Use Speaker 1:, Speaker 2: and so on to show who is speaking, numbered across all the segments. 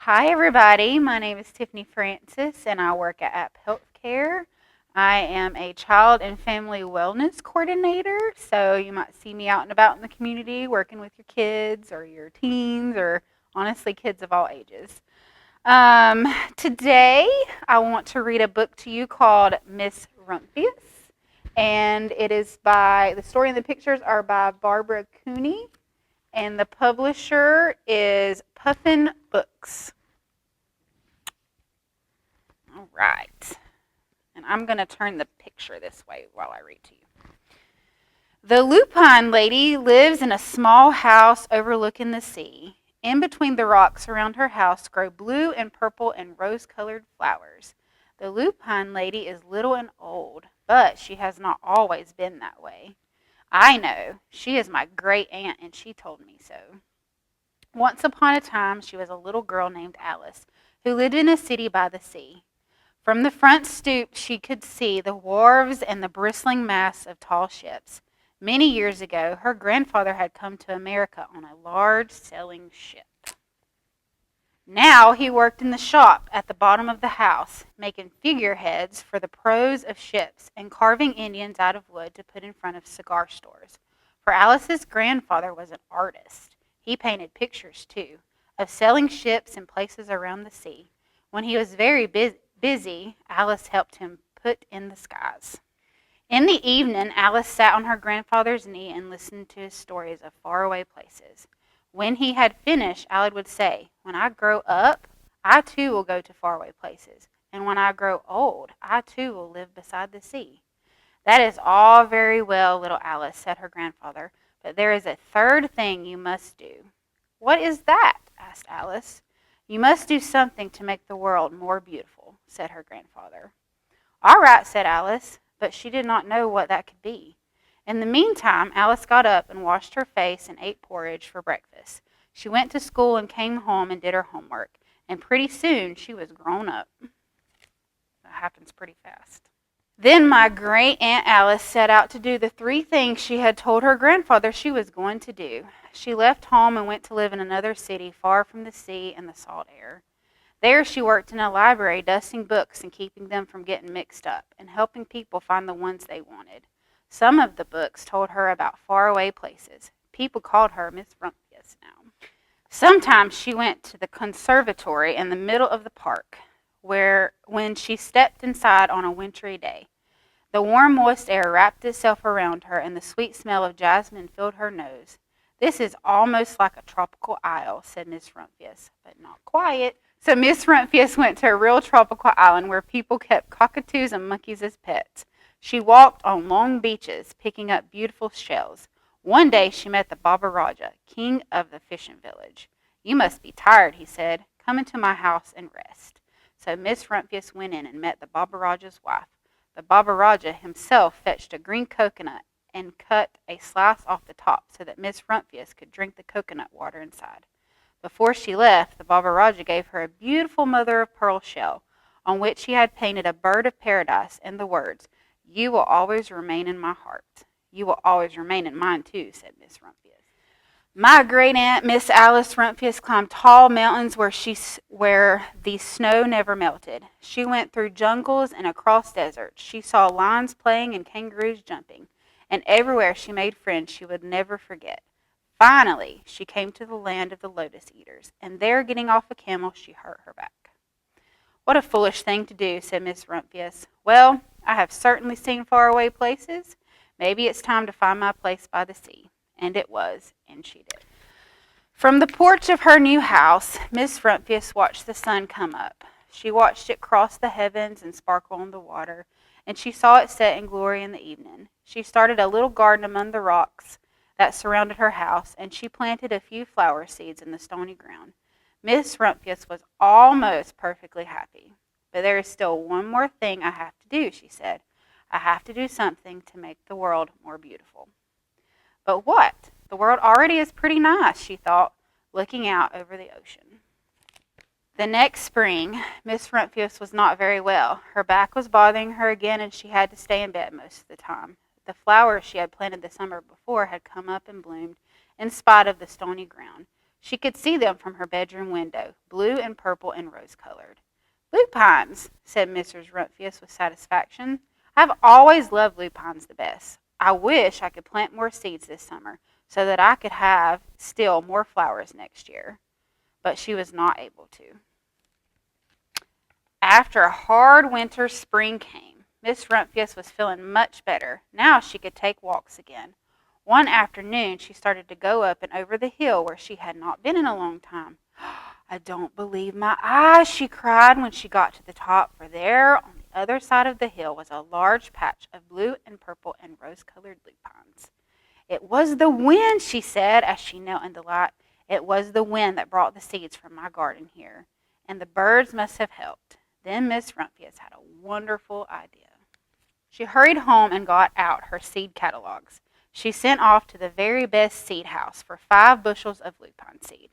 Speaker 1: Hi, everybody. My name is Tiffney Francis, and I work at App Healthcare. I am a child and family wellness coordinator, so you might see me out and about in the community working with your kids or your teens or honestly kids of all ages. Today, I want to read a book to you called Miss Rumphius, and the story and the pictures are by Barbara Cooney, and the publisher is Puffin Books. All right. And I'm going to turn the picture this way while I read to you. The lupine lady lives in a small house overlooking the sea. In between the rocks around her house grow blue and purple and rose-colored flowers. The lupine lady is little and old, but she has not always been that way. I know. She is my great aunt, and she told me so. Once upon a time, she was a little girl named Alice, who lived in a city by the sea. From the front stoop she could see the wharves and the bristling masts of tall ships. Many years ago, her grandfather had come to America on a large sailing ship. Now he worked in the shop at the bottom of the house, making figureheads for the prows of ships and carving Indians out of wood to put in front of cigar stores. For Alice's grandfather was an artist. He painted pictures, too, of sailing ships and places around the sea. When he was very busy, Alice helped him put in the skies. In the evening, Alice sat on her grandfather's knee and listened to his stories of faraway places. When he had finished, Alice would say, "When I grow up, I too will go to faraway places. And when I grow old, I too will live beside the sea." "That is all very well, little Alice," said her grandfather, "but there is a third thing you must do." "What is that?" asked Alice. "You must do something to make the world more beautiful," said her grandfather. "All right," said Alice, but she did not know what that could be. In the meantime, Alice got up and washed her face and ate porridge for breakfast. She went to school and came home and did her homework, and pretty soon she was grown up. That happens pretty fast. Then my great Aunt Alice set out to do the three things she had told her grandfather she was going to do. She left home and went to live in another city far from the sea and the salt air. There she worked in a library, dusting books and keeping them from getting mixed up, and helping people find the ones they wanted. Some of the books told her about faraway places. People called her Miss Rumphius now. Sometimes she went to the conservatory in the middle of the park, when she stepped inside on a wintry day. The warm, moist air wrapped itself around her, and the sweet smell of jasmine filled her nose. "This is almost like a tropical isle," said Miss Rumphius, "but not quite." So Miss Rumphius went to a real tropical island where people kept cockatoos and monkeys as pets. She walked on long beaches, picking up beautiful shells. One day she met the Baba Raja, king of the fishing village. "You must be tired," he said. "Come into my house and rest." So Miss Rumphius went in and met the Baba Raja's wife. The Baba Raja himself fetched a green coconut and cut a slice off the top so that Miss Rumphius could drink the coconut water inside. Before she left, the Baba Raja gave her a beautiful mother of pearl shell, on which he had painted a bird of paradise and the words, "You will always remain in my heart." "You will always remain in mine, too," said Miss Rumphius. My great aunt, Miss Alice Rumphius, climbed tall mountains where the snow never melted. She went through jungles and across deserts. She saw lions playing and kangaroos jumping, and everywhere she made friends she would never forget. Finally, she came to the land of the lotus eaters, and there, getting off a camel, she hurt her back. "What a foolish thing to do," said Miss Rumphius. "Well, I have certainly seen faraway places. Maybe it's time to find my place by the sea." And it was, and she did. From the porch of her new house, Miss Rumphius watched the sun come up. She watched it cross the heavens and sparkle on the water, and she saw it set in glory in the evening. She started a little garden among the rocks that surrounded her house, and she planted a few flower seeds in the stony ground. Miss Rumphius was almost perfectly happy. "But there is still one more thing I have to do," she said. "I have to do something to make the world more beautiful." "But what? The world already is pretty nice," she thought, looking out over the ocean. The next spring, Miss Rumphius was not very well. Her back was bothering her again, and she had to stay in bed most of the time. The flowers she had planted the summer before had come up and bloomed in spite of the stony ground. She could see them from her bedroom window, blue and purple and rose-colored. Lupines, said Mrs. Rumphius with satisfaction. I've always loved lupines the best. I wish I could plant more seeds this summer so that I could have still more flowers next year. But she was not able to. After a hard winter, spring came. Miss Rumphius was feeling much better. Now she could take walks again. One afternoon she started to go up and over the hill where she had not been in a long time. I don't believe my eyes, she cried when she got to the top, for there on the other side of the hill was a large patch of blue and purple and rose-colored lupines. It was the wind, she said as she knelt in the light. It was the wind that brought the seeds from my garden here, and the birds must have helped. Then Miss Rumphius had a wonderful idea. She hurried home and got out her seed catalogs. She sent off to the very best seed house for 5 bushels of lupine seed.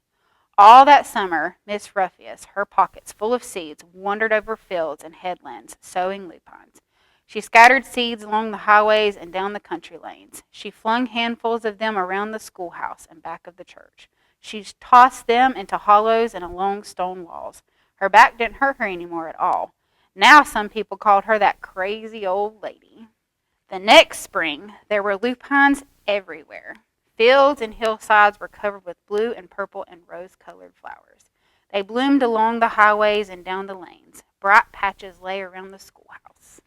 Speaker 1: All that summer, Miss Rumphius, her pockets full of seeds, wandered over fields and headlands, sowing lupines. She scattered seeds along the highways and down the country lanes. She flung handfuls of them around the schoolhouse and back of the church. She tossed them into hollows and along stone walls. Her back didn't hurt her anymore at all. Now some people called her that crazy old lady. The next spring, there were lupines everywhere. Fields and hillsides were covered with blue and purple and rose-colored flowers. They bloomed along the highways and down the lanes. Bright patches lay around the schoolhouse.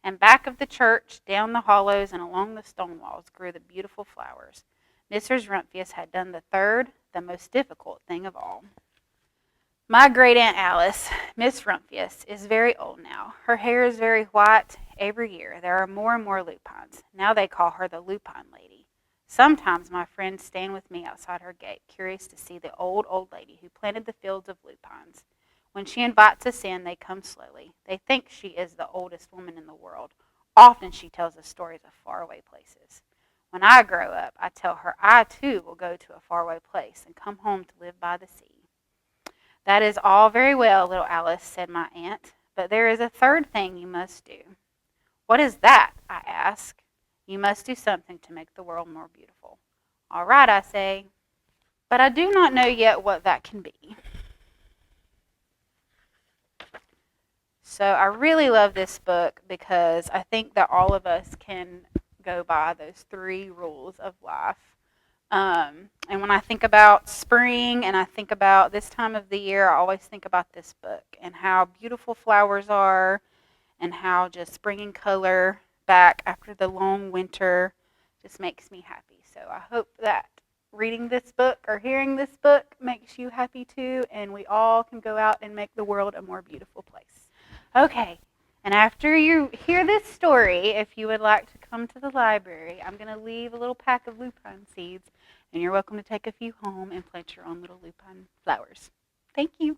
Speaker 1: And back of the church, down the hollows and along the stone walls, grew the beautiful flowers. Mrs. Rumphius had done the third, the most difficult thing of all. My great Aunt Alice, Miss Rumphius, is very old now. Her hair is very white. Every year there are more and more lupines. Now they call her the Lupine Lady. Sometimes my friends stand with me outside her gate, curious to see the old lady who planted the fields of lupines. When she invites us in, they come slowly. They think she is the oldest woman in the world. Often she tells us stories of faraway places. When I grow up, I tell her I too will go to a faraway place and come home to live by the sea. That is all very well, little Alice, said my aunt, but there is a third thing you must do. What is that? I ask. You must do something to make the world more beautiful. All right, I say, but I do not know yet what that can be. So I really love this book because I think that all of us can go by those 3 rules of life. And when I think about spring and I think about this time of the year, I always think about this book and how beautiful flowers are and how just bringing color back after the long winter just makes me happy. So I hope that reading this book or hearing this book makes you happy too, and we all can go out and make the world a more beautiful place. Okay, and after you hear this story, if you would like to come to the library, I'm going to leave a little pack of lupine seeds, and you're welcome to take a few home and plant your own little lupine flowers. Thank you.